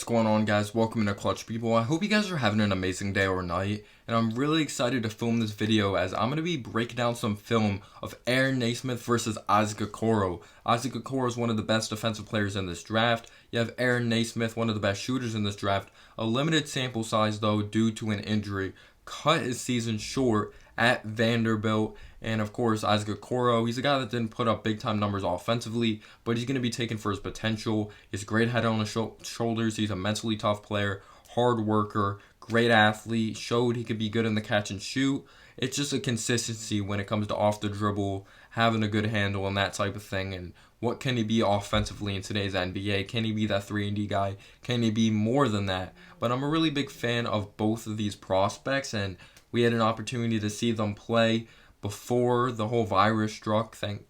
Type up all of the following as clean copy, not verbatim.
going on, guys? Welcome to Clutch People. I hope you guys are having an amazing day or night, and I'm really excited to film this video as I'm going to be breaking down some film of Nesmith versus Issac Okoro. Issac Okoro is one of the best defensive players in this draft. You have Nesmith, one of the best shooters in this draft. A limited sample size, though, due to an injury, cut his season short at Vanderbilt. And of course, Issac Okoro, he's a guy that didn't put up big time numbers offensively, but he's going to be taken for his potential. He's a great head on his shoulders. He's a mentally tough player, hard worker, great athlete, showed he could be good in the catch and shoot. It's just a consistency when it comes to off the dribble, having a good handle and that type of thing. And what can he be offensively in today's NBA? Can he be that 3-and-D guy? Can he be more than that? But I'm a really big fan of both of these prospects, and we had an opportunity to see them play before the whole virus struck. Thank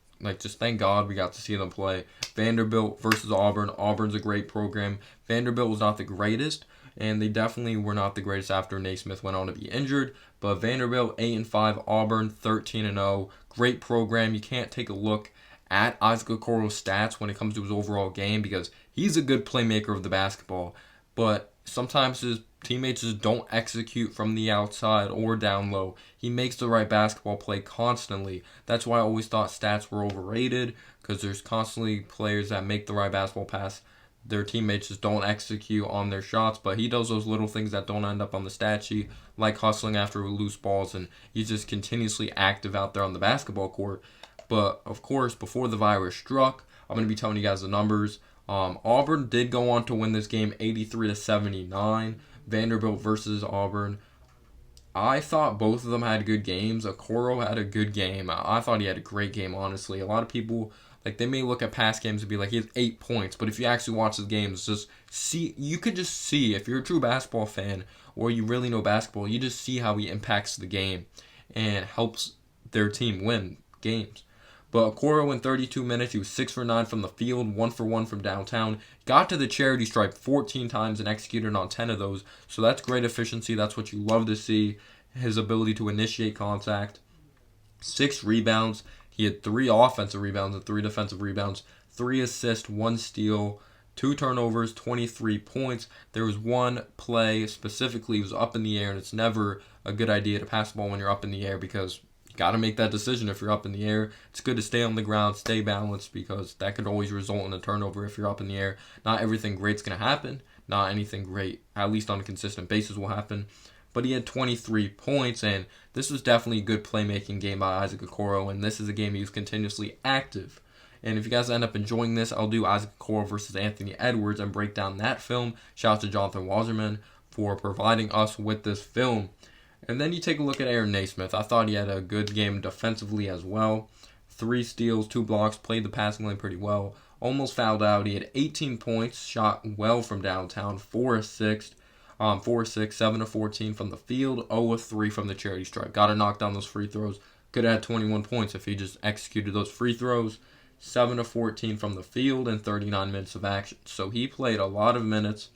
God we got to see them play. Vanderbilt versus Auburn. Auburn's a great program. Vanderbilt was not the greatest, and they definitely were not the greatest after Nesmith went on to be injured. But Vanderbilt 8-5, Auburn 13-0. Great program. You can't take a look at Issac Okoro's stats when it comes to his overall game because he's a good playmaker of the basketball, but sometimes his teammates just don't execute from the outside or down low. He makes the right basketball play constantly. That's why I always thought stats were overrated, because there's constantly players that make the right basketball pass. Their teammates just don't execute on their shots, but he does those little things that don't end up on the stat sheet, like hustling after loose balls, and he's just continuously active out there on the basketball court. But of course, before the virus struck, I'm going to be telling you guys the numbers. Auburn did go on to win this game 83-79. Vanderbilt versus Auburn. I thought both of them had good games. Okoro had a good game. I thought he had a great game, honestly. A lot of people, they may look at past games and be like, he has 8 points. But if you actually watch the games, you could just see, if you're a true basketball fan or you really know basketball, you just see how he impacts the game and helps their team win games. But Okoro in 32 minutes, he was 6 for 9 from the field, 1 for 1 from downtown. Got to the charity stripe 14 times and executed on 10 of those. So that's great efficiency. That's what you love to see. His ability to initiate contact. 6 rebounds. He had 3 offensive rebounds and 3 defensive rebounds. 3 assists, 1 steal, 2 turnovers, 23 points. There was one play specifically, he was up in the air, and it's never a good idea to pass the ball when you're up in the air because got to make that decision if you're up in the air. It's good to stay on the ground, stay balanced, because that could always result in a turnover if you're up in the air. Not everything great's going to happen. Not anything great, at least on a consistent basis, will happen. But he had 23 points, and this was definitely a good playmaking game by Issac Okoro, and this is a game he was continuously active. And if you guys end up enjoying this, I'll do Issac Okoro versus Anthony Edwards and break down that film. Shout out to Jonathan Wasserman for providing us with this film. And then you take a look at Nesmith. I thought he had a good game defensively as well. 3 steals, 2 blocks, played the passing lane pretty well. Almost fouled out. He had 18 points, shot well from downtown, 4 assists, 7 of 14 from the field, 0 of 3 from the charity stripe. Got to knock down those free throws. Could have had 21 points if he just executed those free throws. 7 of 14 from the field and 39 minutes of action. So he played a lot of minutes.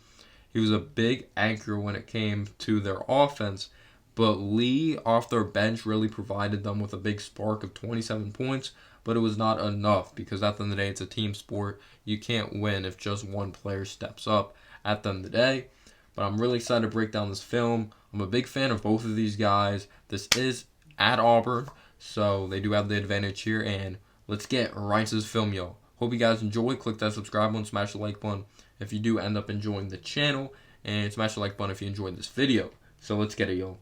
He was a big anchor when it came to their offense. But Lee, off their bench, really provided them with a big spark of 27 points. But it was not enough because at the end of the day, it's a team sport. You can't win if just one player steps up at the end of the day. But I'm really excited to break down this film. I'm a big fan of both of these guys. This is at Auburn, so they do have the advantage here. And let's get right to this film, y'all. Hope you guys enjoy. Click that subscribe button, smash the like button if you do end up enjoying the channel. And smash the like button if you enjoyed this video. So let's get it, y'all.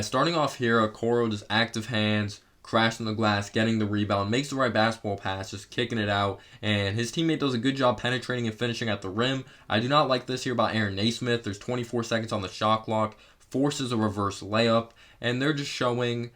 Starting off here, Okoro just active hands, crashing the glass, getting the rebound, makes the right basketball pass, just kicking it out, and his teammate does a good job penetrating and finishing at the rim. I do not like this here by Nesmith. There's 24 seconds on the shot clock, forces a reverse layup, and they're just showing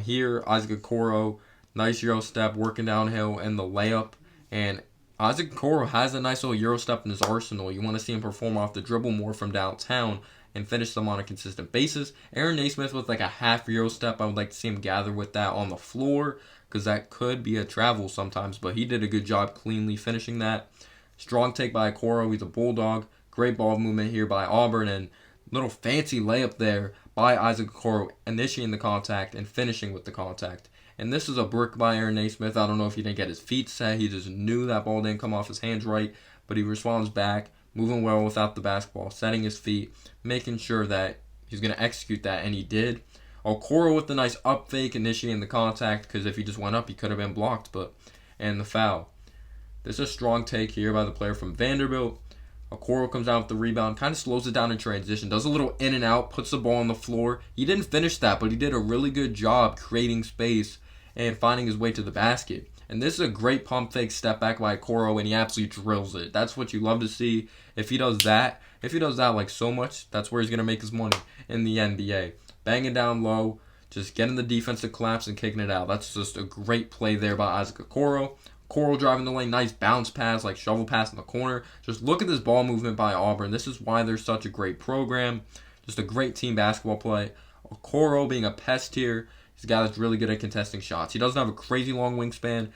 here Issac Okoro, nice Euro step, working downhill, and the layup, and Issac Okoro has a nice little Euro step in his arsenal. You want to see him perform off the dribble more from downtown and finish them on a consistent basis. Nesmith with a half Euro step. I would like to see him gather with that on the floor because that could be a travel sometimes, but he did a good job cleanly finishing that. Strong take by Okoro. He's a bulldog. Great ball movement here by Auburn, and little fancy layup there by Issac Okoro, initiating the contact and finishing with the contact. And this is a brick by Nesmith. I don't know if he didn't get his feet set. He just knew that ball didn't come off his hands right, but he responds back, moving well without the basketball, setting his feet, making sure that he's going to execute that, and he did. Okoro with the nice up fake, initiating the contact, because if he just went up, he could have been blocked, and the foul. This is a strong take here by the player from Vanderbilt. Okoro comes out with the rebound, kind of slows it down in transition, does a little in and out, puts the ball on the floor. He didn't finish that, but he did a really good job creating space and finding his way to the basket. And this is a great pump fake step back by Okoro, and he absolutely drills it. That's what you love to see. If he does that like so much, that's where he's going to make his money in the NBA. Banging down low, just getting the defense to collapse and kicking it out. That's just a great play there by Issac Okoro. Okoro driving the lane, nice bounce pass, like shovel pass in the corner. Just look at this ball movement by Auburn. This is why they're such a great program. Just a great team basketball play. Okoro being a pest here. He's a guy that's really good at contesting shots. He doesn't have a crazy long wingspan.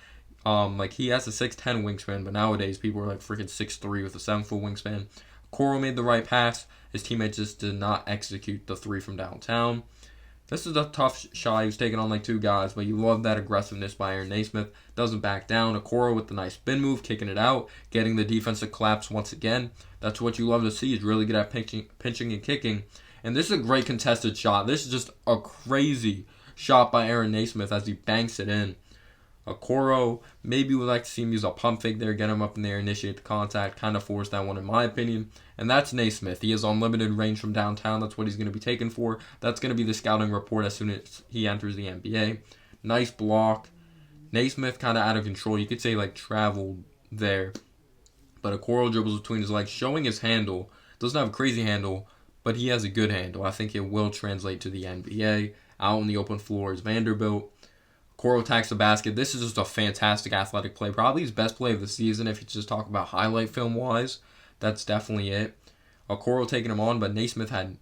Like he has a 6'10 wingspan, but nowadays people are like freaking 6'3 with a 7-foot wingspan. Okoro made the right pass. His teammate just did not execute the three from downtown. This is a tough shot. He was taking on like two guys, but you love that aggressiveness by Aaron Nesmith. Doesn't back down. Okoro with the nice spin move, kicking it out, getting the defense to collapse once again. That's what you love to see. He's really good at pinching and kicking. And this is a great contested shot. This is just a crazy shot by Aaron Nesmith as he banks it in. Okoro, maybe would like to see him use a pump fake there, get him up in there, initiate the contact, kind of force that one in my opinion. And that's Nesmith. He has unlimited range from downtown. That's what he's going to be taken for. That's going to be the scouting report as soon as he enters the NBA. Nice block. Nesmith kind of out of control. You could say like traveled there. But Okoro dribbles between his legs, showing his handle. Doesn't have a crazy handle, but he has a good handle. I think it will translate to the NBA. Out on the open floor is Vanderbilt. Okoro attacks the basket. This is just a fantastic athletic play. Probably his best play of the season if you just talk about highlight film-wise. That's definitely it. Okoro taking him on, but Nesmith had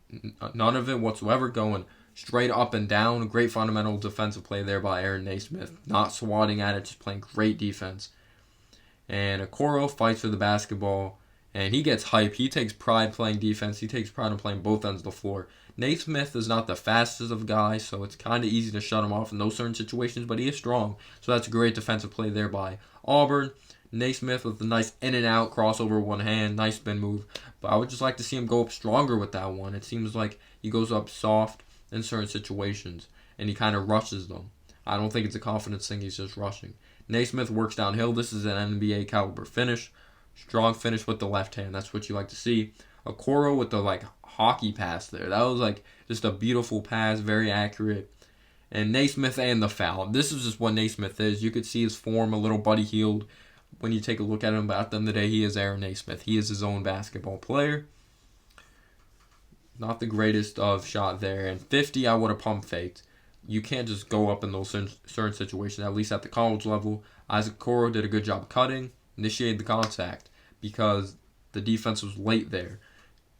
none of it whatsoever, going straight up and down. Great fundamental defensive play there by Aaron Nesmith. Not swatting at it, just playing great defense. And Okoro fights for the basketball, and he gets hype. He takes pride playing defense. He takes pride in playing both ends of the floor. Nesmith is not the fastest of guys, so it's kind of easy to shut him off in those certain situations, but he is strong. So that's a great defensive play there by Auburn. Nesmith with a nice in and out crossover one hand, nice spin move. But I would just like to see him go up stronger with that one. It seems like he goes up soft in certain situations, and he kind of rushes them. I don't think it's a confidence thing, he's just rushing. Nesmith works downhill. This is an NBA caliber finish. Strong finish with the left hand. That's what you like to see. Okoro with the hockey pass there. That was just a beautiful pass, very accurate. And Nesmith and the foul. This is just what Nesmith is. You could see his form a little Buddy Hield when you take a look at him, but at the end of the day, he is Aaron Nesmith. He is his own basketball player. Not the greatest of shot there. And 50, I would have pump faked. You can't just go up in those certain situations, at least at the college level. Issac Okoro did a good job cutting, initiated the contact because the defense was late there.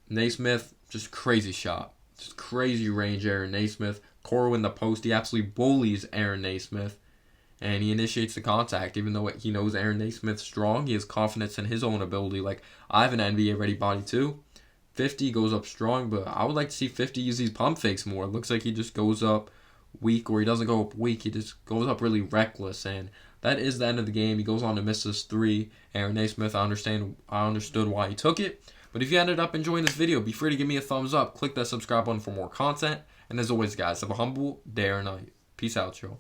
Nesmith, just crazy shot. Just crazy range, Aaron Nesmith. Okoro in the post, he absolutely bullies Aaron Nesmith. And he initiates the contact, even though he knows Aaron Nesmith's strong. He has confidence in his own ability. I have an NBA-ready body too. 50 goes up strong, but I would like to see 50 use these pump fakes more. It looks like he just goes up weak, or he doesn't go up weak. He just goes up really reckless, and that is the end of the game. He goes on to miss this three. Aaron Nesmith, I understood why he took it. But if you ended up enjoying this video, be free to give me a thumbs up. Click that subscribe button for more content. And as always, guys, have a humble day or night. Peace out, y'all.